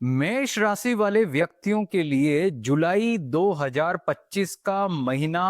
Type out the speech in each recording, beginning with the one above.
मेष राशि वाले व्यक्तियों के लिए जुलाई 2025 का महीना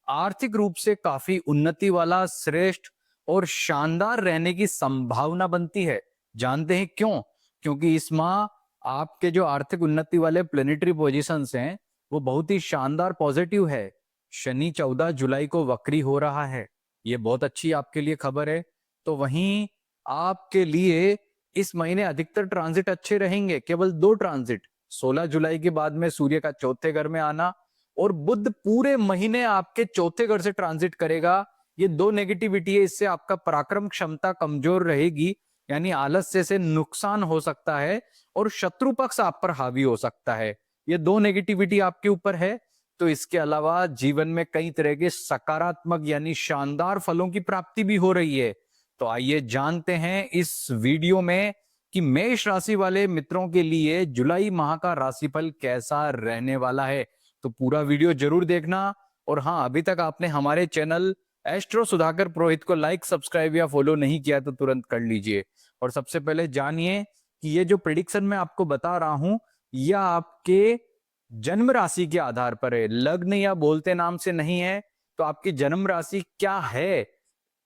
आर्थिक रूप से काफी उन्नति वाला, श्रेष्ठ और शानदार रहने की संभावना बनती है। जानते हैं क्यों? क्योंकि इस माह आपके जो आर्थिक उन्नति वाले प्लेनेटरी पोजीशंस हैं वो बहुत ही शानदार पॉजिटिव है। शनि 14 जुलाई को वक्री हो रहा है, ये बहुत अच्छी आपके लिए खबर है। तो वहीं आपके लिए इस महीने अधिकतर ट्रांजिट अच्छे रहेंगे। केवल 2 ट्रांजिट 16 जुलाई के बाद में सूर्य का चौथे घर में आना और बुध पूरे महीने आपके चौथे घर से ट्रांजिट करेगा। ये 2 नेगेटिविटी है, इससे आपका पराक्रम क्षमता कमजोर रहेगी, यानी आलस्य से नुकसान हो सकता है और शत्रु पक्ष आप पर हावी हो सकता है। ये 2 नेगेटिविटी आपके ऊपर है। तो इसके अलावा जीवन में कई तरह के सकारात्मक यानी शानदार फलों की प्राप्ति भी हो रही है। तो आइए जानते हैं इस वीडियो में कि मेष राशि वाले मित्रों के लिए जुलाई माह का राशिफल कैसा रहने वाला है। तो पूरा वीडियो जरूर देखना। और हाँ, अभी तक आपने हमारे चैनल एस्ट्रो सुधाकर पुरोहित को लाइक, सब्सक्राइब या फॉलो नहीं किया तो तुरंत कर लीजिए। और सबसे पहले जानिए कि ये जो प्रिडिक्शन मैं आपको बता रहा हूं यह आपके जन्म राशि के आधार पर है, लग्न या बोलते नाम से नहीं है। तो आपकी जन्म राशि क्या है?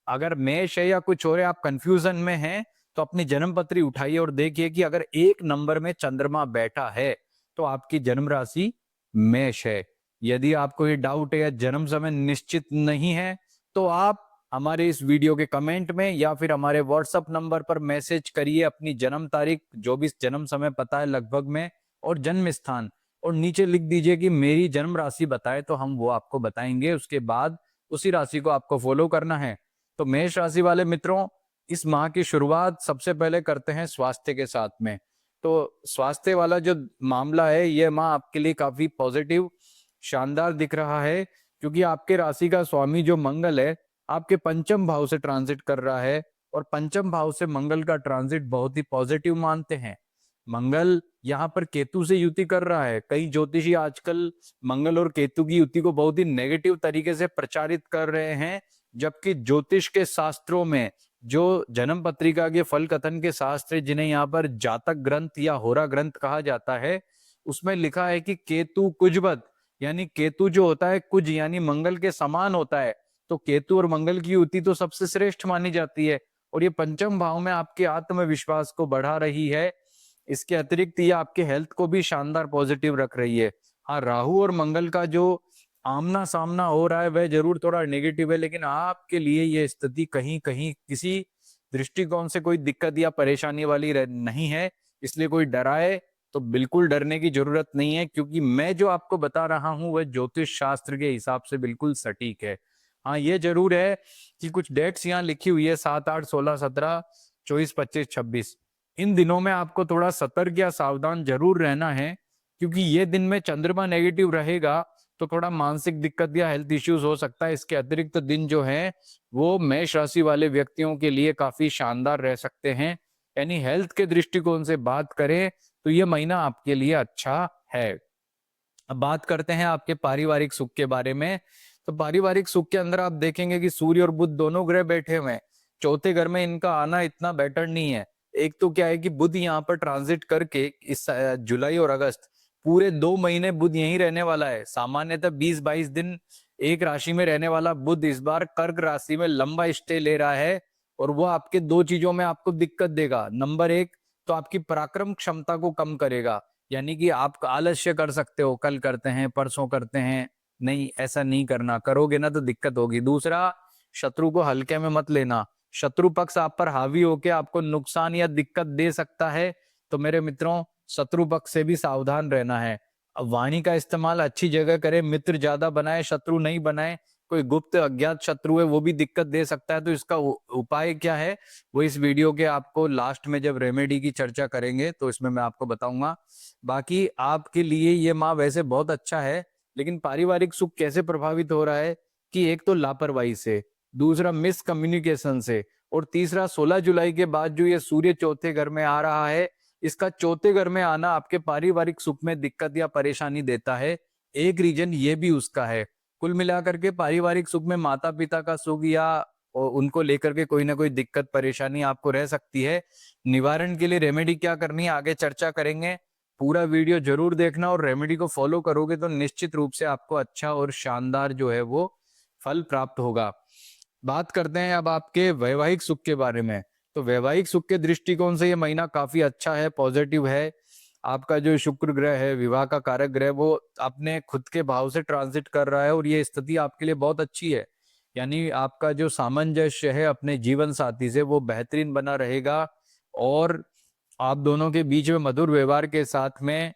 अगर मेष है या कुछ और है, आप कंफ्यूजन में हैं, तो अपनी जन्म पत्री उठाइए और देखिए कि अगर 1 नंबर में चंद्रमा बैठा है तो आपकी जन्म राशि मेष है। यदि आपको ये डाउट है या जन्म समय निश्चित नहीं है तो आप हमारे इस वीडियो के कमेंट में या फिर हमारे व्हाट्सएप नंबर पर मैसेज करिए अपनी जन्म तारीख, जो भी जन्म समय पता है लगभग में, और जन्म स्थान, और नीचे लिख दीजिए कि मेरी जन्म राशि बताए, तो हम वो आपको बताएंगे। उसके बाद उसी राशि को आपको फॉलो करना है। तो मेष राशि वाले मित्रों, इस माह की शुरुआत सबसे पहले करते हैं स्वास्थ्य के साथ में। तो स्वास्थ्य वाला जो मामला है यह माह आपके लिए काफी पॉजिटिव, शानदार दिख रहा है, क्योंकि आपके राशि का स्वामी जो मंगल है आपके पंचम भाव से ट्रांजिट कर रहा है। और पंचम भाव से मंगल का ट्रांजिट बहुत ही पॉजिटिव मानते हैं। मंगल यहाँ पर केतु से युति कर रहा है। कई ज्योतिषी आजकल मंगल और केतु की युति को बहुत ही नेगेटिव तरीके से प्रचारित कर रहे हैं, जबकि ज्योतिष के शास्त्रों में जो जन्म पत्रिका के फल कथन के शास्त्र, जिन्हें यहाँ पर जातक ग्रंथ या होरा ग्रंथ कहा जाता है, उसमें लिखा है कि केतु कुजवत, यानी केतु जो होता है कुज यानी मंगल के समान होता है। तो केतु और मंगल की युति तो सबसे श्रेष्ठ मानी जाती है। और ये पंचम भाव में आपके आत्मविश्वास को बढ़ा रही है। इसके अतिरिक्त ये आपके हेल्थ को भी शानदार पॉजिटिव रख रही है। हाँ, राहु और मंगल का जो आमना सामना हो रहा है वह जरूर थोड़ा नेगेटिव है, लेकिन आपके लिए यह स्थिति कहीं कहीं किसी दृष्टिकोण से कोई दिक्कत या परेशानी वाली नहीं है। इसलिए कोई डराए तो बिल्कुल डरने की जरूरत नहीं है, क्योंकि मैं जो आपको बता रहा हूं वह ज्योतिष शास्त्र के हिसाब से बिल्कुल सटीक है। हाँ, ये जरूर है कि कुछ डेट्स यहाँ लिखी हुई है 7, 8, 16, 17, 24, 25, 26। इन दिनों में आपको थोड़ा सतर्क या सावधान जरूर रहना है, क्योंकि ये दिन में चंद्रमा नेगेटिव रहेगा तो थोड़ा मानसिक दिक्कत या हेल्थ इश्यूज हो सकता है। इसके अतिरिक्त दिन जो है वो मेष राशि वाले व्यक्तियों के लिए काफी शानदार रह सकते हैं। यानी हेल्थ के दृष्टिकोण से बात करें तो ये महीना आपके लिए अच्छा है। अब बात करते हैं आपके पारिवारिक सुख के बारे में। तो पारिवारिक सुख के अंदर आप देखेंगे कि सूर्य और बुध दोनों ग्रह बैठे हुए हैं। चौथे घर में इनका आना इतना बेटर नहीं है। एक तो क्या है कि बुध यहाँ पर ट्रांजिट करके इस जुलाई और अगस्त पूरे 2 महीने बुध यहीं रहने वाला है। सामान्यतः 20-22 दिन एक राशि में रहने वाला बुध इस बार कर्क राशि में लंबा स्टे ले रहा है। और वो आपके 2 चीजों में आपको दिक्कत देगा। नंबर 1 तो आपकी पराक्रम क्षमता को कम करेगा, यानी कि आप आलस्य कर सकते हो, कल करते हैं, परसों करते हैं, नहीं ऐसा नहीं करना, करोगे ना तो दिक्कत होगी। दूसरा, शत्रु को हल्के में मत लेना। शत्रु पक्ष आप पर हावी होकर आपको नुकसान या दिक्कत दे सकता है। तो मेरे मित्रों, शत्रु पक्ष से भी सावधान रहना है। अब वाणी का इस्तेमाल अच्छी जगह करें, मित्र ज्यादा बनाए, शत्रु नहीं बनाए। कोई गुप्त अज्ञात शत्रु है वो भी दिक्कत दे सकता है। तो इसका उपाय क्या है वो इस वीडियो के आपको लास्ट में जब रेमेडी की चर्चा करेंगे तो इसमें मैं आपको बताऊंगा। बाकी आपके लिए ये माह वैसे बहुत अच्छा है, लेकिन पारिवारिक सुख कैसे प्रभावित हो रहा है कि एक तो लापरवाही से, दूसरा मिस कम्युनिकेशन से, और तीसरा 16 जुलाई के बाद जो ये सूर्य चौथे घर में आ रहा है, इसका चौथे घर में आना आपके पारिवारिक सुख में दिक्कत या परेशानी देता है। एक रीजन ये भी उसका है। कुल मिलाकर के पारिवारिक सुख में माता पिता का सुख या उनको लेकर के कोई ना कोई दिक्कत परेशानी आपको रह सकती है। निवारण के लिए रेमेडी क्या करनी है आगे चर्चा करेंगे। पूरा वीडियो जरूर देखना और रेमेडी को फॉलो करोगे तो निश्चित रूप से आपको अच्छा और शानदार जो है वो फल प्राप्त होगा। बात करते हैं अब आपके वैवाहिक सुख के बारे में। तो वैवाहिक सुख के दृष्टिकोण से ये महीना काफी अच्छा है, पॉजिटिव है। आपका जो शुक्र ग्रह है, विवाह का कारक ग्रह, वो अपने खुद के भाव से ट्रांजिट कर रहा है और ये स्थिति आपके लिए बहुत अच्छी है। यानी आपका जो सामंजस्य है अपने जीवन साथी से वो बेहतरीन बना रहेगा और आप दोनों के बीच में मधुर व्यवहार के साथ में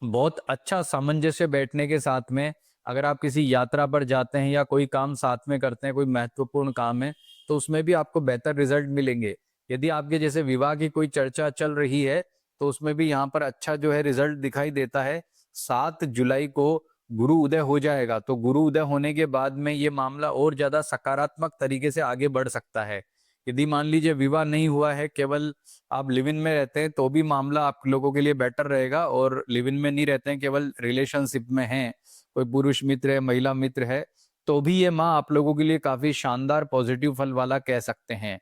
बहुत अच्छा सामंजस्य बैठने के साथ में अगर आप किसी यात्रा पर जाते हैं या कोई काम साथ में करते हैं, कोई महत्वपूर्ण काम है, तो उसमें भी आपको बेहतर रिजल्ट मिलेंगे। यदि आपके जैसे विवाह की कोई चर्चा चल रही है तो उसमें भी यहाँ पर अच्छा जो है रिजल्ट दिखाई देता है। 7 जुलाई को गुरु उदय हो जाएगा, तो गुरु उदय होने के बाद में ये मामला और ज्यादा सकारात्मक तरीके से आगे बढ़ सकता है। यदि मान लीजिए विवाह नहीं हुआ है, केवल आप लिव इन में रहते हैं, तो भी मामला आप लोगों के लिए बेटर रहेगा। और लिव इन में नहीं रहते हैं, केवल रिलेशनशिप में हैं, कोई पुरुष मित्र है, महिला मित्र है, तो भी ये माह आप लोगों के लिए काफी शानदार पॉजिटिव फल वाला कह सकते हैं।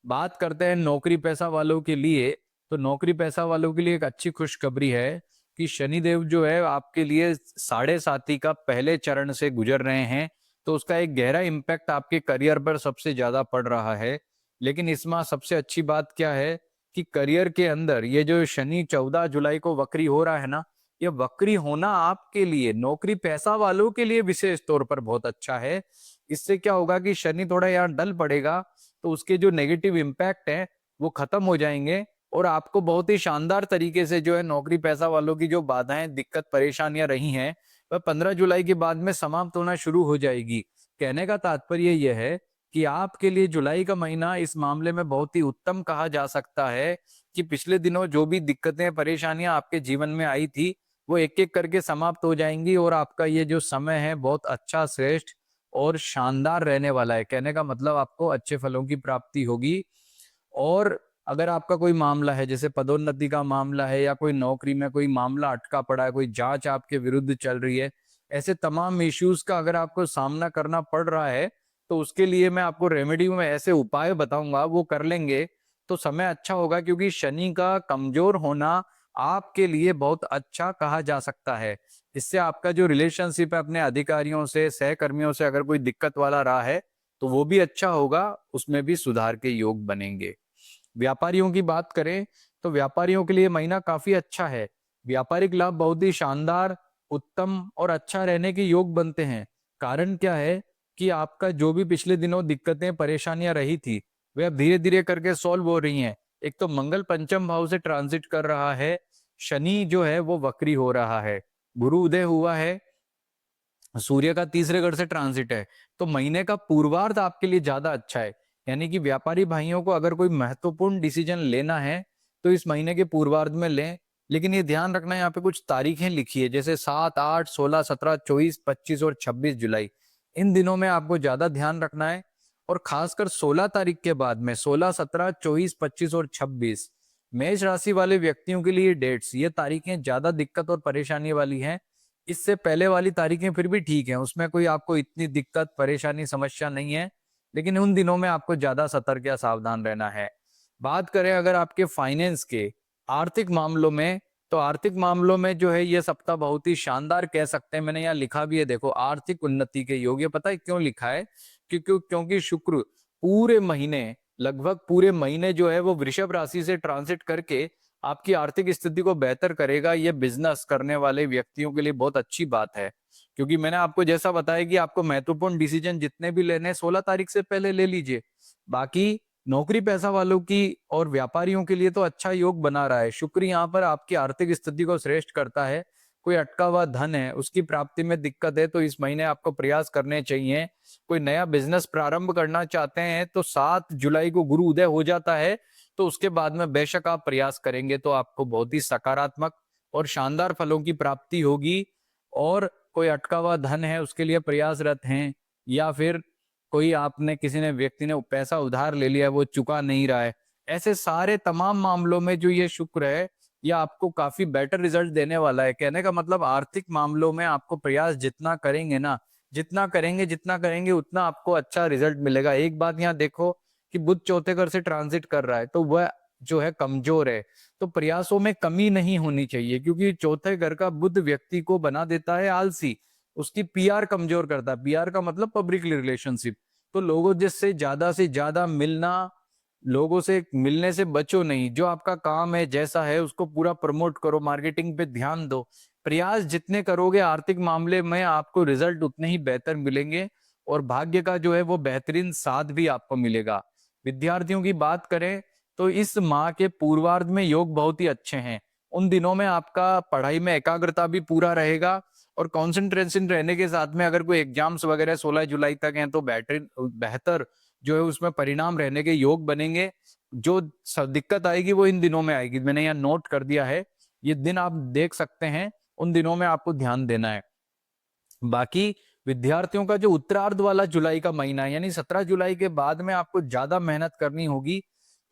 बात करते हैं नौकरी पैसा वालों के लिए। तो नौकरी पैसा वालों के लिए एक अच्छी खुशखबरी है कि शनिदेव जो है आपके लिए साढ़े साथी का पहले चरण से गुजर रहे हैं, तो उसका एक गहरा इम्पैक्ट आपके करियर पर सबसे ज्यादा पड़ रहा है। लेकिन इस माह सबसे अच्छी बात क्या है कि करियर के अंदर ये जो शनि 14 जुलाई को वक्री हो रहा है ना, ये वक्री होना आपके लिए, नौकरी पैसा वालों के लिए विशेष तौर पर बहुत अच्छा है। इससे क्या होगा कि शनि थोड़ा यहाँ डल पड़ेगा, तो उसके जो नेगेटिव इम्पैक्ट है वो खत्म हो जाएंगे और आपको बहुत ही शानदार तरीके से जो है नौकरी पैसा वालों की जो बाधाएं, दिक्कत, परेशानियां रही हैं, वह 15 जुलाई के बाद में समाप्त होना शुरू हो जाएगी। कहने का तात्पर्य यह है कि आपके लिए जुलाई का महीना इस मामले में बहुत ही उत्तम कहा जा सकता है कि पिछले दिनों जो भी दिक्कतें, परेशानियां आपके जीवन में आई थी, वो एक एक करके समाप्त हो जाएंगी और आपका ये जो समय है बहुत अच्छा, श्रेष्ठ और शानदार रहने वाला है। कहने का मतलब आपको अच्छे फलों की प्राप्ति होगी। और अगर आपका कोई मामला है, जैसे पदोन्नति का मामला है या कोई नौकरी में कोई मामला अटका पड़ा है, कोई जांच आपके विरुद्ध चल रही है, ऐसे तमाम इश्यूज का अगर आपको सामना करना पड़ रहा है, तो उसके लिए मैं आपको रेमेडी में ऐसे उपाय बताऊंगा, वो कर लेंगे तो समय अच्छा होगा। क्योंकि शनि का कमजोर होना आपके लिए बहुत अच्छा कहा जा सकता है। इससे आपका जो रिलेशनशिप है अपने अधिकारियों से, सहकर्मियों से, अगर कोई दिक्कत वाला रहा है तो वो भी अच्छा होगा, उसमें भी सुधार के योग बनेंगे। व्यापारियों की बात करें तो व्यापारियों के लिए महीना काफी अच्छा है। व्यापारिक लाभ बहुत ही शानदार, उत्तम और अच्छा रहने के योग बनते हैं। कारण क्या है कि आपका जो भी पिछले दिनों दिक्कतें, परेशानियां रही थी, वे अब धीरे धीरे करके सॉल्व हो रही हैं। एक तो मंगल पंचम भाव से ट्रांजिट कर रहा है, शनि जो है वो वक्री हो रहा है, गुरु उदय हुआ है, सूर्य का तीसरे घर से ट्रांजिट है, तो महीने का पूर्वार्ध आपके लिए ज्यादा अच्छा है। यानी कि व्यापारी भाइयों को अगर कोई महत्वपूर्ण डिसीजन लेना है तो इस महीने के पूर्वार्ध में लें। लेकिन ये ध्यान रखना, यहाँ पे कुछ तारीखें लिखी है, जैसे 7, 8, 16, 17, 24, 25 और 26 जुलाई। इन दिनों में आपको ज्यादा ध्यान रखना है। और खासकर 16 तारीख के बाद में 16, 17, 24, 25 और 26 मेष राशि वाले व्यक्तियों के लिए डेट्स, ये तारीखें ज्यादा दिक्कत और परेशानी वाली हैं। इससे पहले वाली तारीखें फिर भी ठीक है, उसमें कोई आपको इतनी दिक्कत, परेशानी, समस्या नहीं है। लेकिन उन दिनों में आपको ज्यादा सतर्क या सावधान रहना है। बात करें अगर आपके फाइनेंस के, आर्थिक मामलों में, तो आर्थिक मामलों में जो है ये सप्ताह बहुत ही शानदार कह सकते हैं। मैंने यहाँ लिखा भी है, देखो, आर्थिक उन्नति के योग। ये पता है क्यों लिखा है? क्योंकि शुक्र पूरे महीने, लगभग पूरे महीने जो है वो वृषभ राशि से ट्रांसिट करके आपकी आर्थिक स्थिति को बेहतर करेगा। ये बिजनेस करने वाले व्यक्तियों के लिए बहुत अच्छी बात है। क्योंकि मैंने आपको जैसा बताया कि आपको महत्वपूर्ण डिसीजन जितने भी लेने 16 तारीख से पहले ले लीजिए। बाकी नौकरी पैसा वालों की और व्यापारियों के लिए तो अच्छा योग बना रहा है। शुक्र यहाँ पर आपकी आर्थिक स्थिति को श्रेष्ठ करता है। कोई अटका हुआ धन है, उसकी प्राप्ति में दिक्कत है, तो इस महीने आपको प्रयास करने चाहिए। कोई नया बिजनेस प्रारंभ करना चाहते हैं तो 7 जुलाई को गुरु उदय हो जाता है, तो उसके बाद में बेशक आप प्रयास करेंगे तो आपको बहुत ही सकारात्मक और शानदार फलों की प्राप्ति होगी। और कोई अटका हुआ धन है, उसके लिए प्रयासरत हैं, या फिर कोई आपने, किसी ने, व्यक्ति ने पैसा उधार ले लिया है, वो चुका नहीं रहा है, ऐसे सारे तमाम मामलों में जो ये शुक्र है, यह आपको काफी बेटर रिजल्ट देने वाला है। कहने का मतलब आर्थिक मामलों में आपको प्रयास जितना करेंगे ना, जितना करेंगे उतना आपको अच्छा रिजल्ट मिलेगा। एक बात यहाँ देखो कि बुध चौथे घर से ट्रांजिट कर रहा है, तो वह जो है कमजोर है, तो प्रयासों में कमी नहीं होनी चाहिए, क्योंकि चौथे घर का बुध व्यक्ति को बना देता है आलसी, उसकी पीआर कमजोर करता है। पीआर का मतलब पब्लिक रिलेशनशिप। तो लोगों जिससे ज्यादा मिलना, लोगों से मिलने से बचो नहीं। जो आपका काम है जैसा है उसको पूरा प्रमोट करो, मार्केटिंग पे ध्यान दो। प्रयास जितने करोगे आर्थिक मामले में आपको रिजल्ट उतने ही बेहतर मिलेंगे, और भाग्य का जो है वो बेहतरीन साथ भी आपको मिलेगा। विद्यार्थियों की बात करें तो इस माह के पूर्वार्ध में योग बहुत ही अच्छे हैं। उन दिनों में आपका पढ़ाई में एकाग्रता भी पूरा रहेगा, और कंसंट्रेशन रहने के साथ में अगर कोई एग्जाम्स वगैरह 16 जुलाई तक हैं तो बेहतर जो है उसमें परिणाम रहने के योग बनेंगे। जो दिक्कत आएगी वो इन दिनों में आएगी, मैंने यहाँ नोट कर दिया है। ये दिन आप देख सकते हैं, उन दिनों में आपको ध्यान देना है। बाकी विद्यार्थियों का जो उत्तरार्ध वाला जुलाई का महीना है, यानी 17 जुलाई के बाद में आपको ज्यादा मेहनत करनी होगी।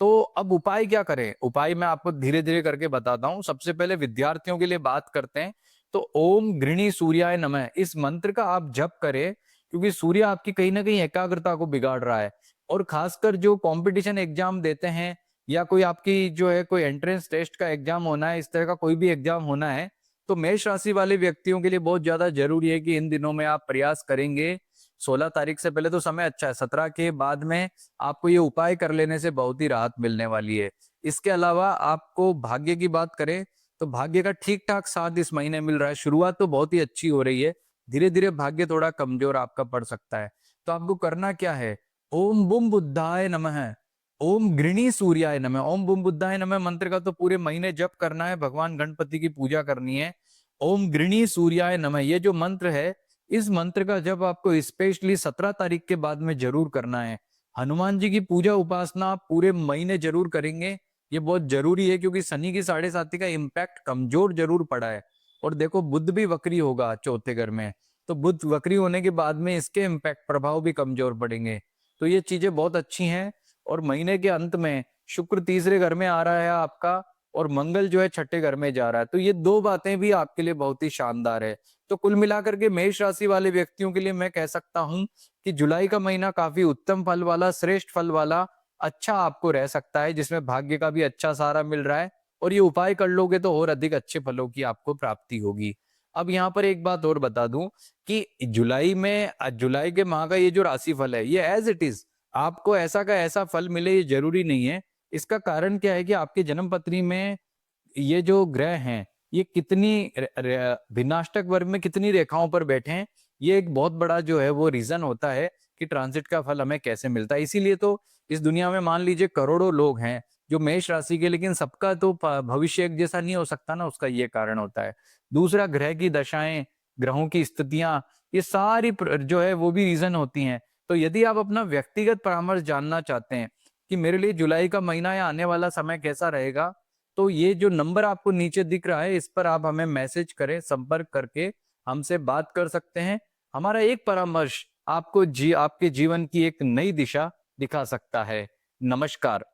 तो अब उपाय क्या करें? उपाय मैं आपको धीरे धीरे करके बताता हूं। सबसे पहले विद्यार्थियों के लिए बात करते हैं, तो ओम गृणी सूर्याय नमः इस मंत्र का आप जप करें, क्योंकि सूर्य आपकी कहीं ना कहीं एकाग्रता को बिगाड़ रहा है। और खासकर जो कंपटीशन एग्जाम देते हैं, या कोई आपकी जो है कोई एंट्रेंस टेस्ट का एग्जाम होना है, इस तरह का कोई भी एग्जाम होना है, तो मेष राशि वाले व्यक्तियों के लिए बहुत ज्यादा जरूरी है कि इन दिनों में आप प्रयास करेंगे। 16 तारीख से पहले तो समय अच्छा है, 17 के बाद में आपको ये उपाय कर लेने से बहुत ही राहत मिलने वाली है। इसके अलावा आपको भाग्य की बात करें तो भाग्य का ठीक ठाक साथ इस महीने मिल रहा है। शुरुआत तो बहुत ही अच्छी हो रही है, धीरे धीरे भाग्य थोड़ा कमजोर आपका पड़ सकता है। तो आपको करना क्या है? ओम बुम बुद्धाय नमः, ओम गृणी सूर्याय नमः। ओम बुम बुद्धाय नमः मंत्र का तो पूरे महीने जप करना है, भगवान गणपति की पूजा करनी है। ओम गृणी सूर्याय नमः ये जो मंत्र है, इस मंत्र का जब आपको स्पेशली 17 तारीख के बाद में जरूर करना है। हनुमान जी की पूजा उपासना आप पूरे महीने जरूर करेंगे, ये बहुत जरूरी है, क्योंकि शनि की 7.5 का इम्पैक्ट कमजोर जरूर पड़ा है। और देखो बुध भी वक्री होगा चौथे घर में, तो बुध वक्री होने के बाद में इसके इम्पैक्ट प्रभाव भी कमजोर पड़ेंगे। तो ये चीजें बहुत अच्छी हैं। और महीने के अंत में शुक्र तीसरे घर में आ रहा है आपका, और मंगल जो है छठे घर में जा रहा है, तो ये दो बातें भी आपके लिए बहुत ही शानदार है। तो कुल मिलाकर के मेष राशि वाले व्यक्तियों के लिए मैं कह सकता हूं कि जुलाई का महीना काफी उत्तम फल वाला, श्रेष्ठ फल वाला, अच्छा आपको रह सकता है, जिसमें भाग्य का भी अच्छा सहारा मिल रहा है। और ये उपाय कर लोगे तो और अधिक अच्छे फलों की आपको प्राप्ति होगी। अब यहाँ पर एक बात और बता दूं कि जुलाई के माह का ये जो राशिफल है, ये एज इट इज आपको ऐसा का ऐसा फल मिले ये जरूरी नहीं है। इसका कारण क्या है कि आपकी जन्म पत्री में ये जो ग्रह हैं, ये कितनी भिन्नाष्टक वर्ग में कितनी रेखाओं पर बैठे हैं, ये एक बहुत बड़ा जो है वो रीजन होता है कि ट्रांजिट का फल हमें कैसे मिलता है। इसीलिए तो इस दुनिया में मान लीजिए करोड़ों लोग हैं जो मेष राशि के, लेकिन सबका तो भविष्य एक जैसा नहीं हो सकता ना, उसका ये कारण होता है। दूसरा, ग्रह की दशाएं, ग्रहों की स्थितियां, ये सारी जो है वो भी रीजन होती हैं। तो यदि आप अपना व्यक्तिगत परामर्श जानना चाहते हैं कि मेरे लिए जुलाई का महीना या आने वाला समय कैसा रहेगा, तो ये जो नंबर आपको नीचे दिख रहा है, इस पर आप हमें मैसेज करें, संपर्क करके हमसे बात कर सकते हैं। हमारा एक परामर्श आपको आपके जीवन की एक नई दिशा दिखा सकता है। नमस्कार।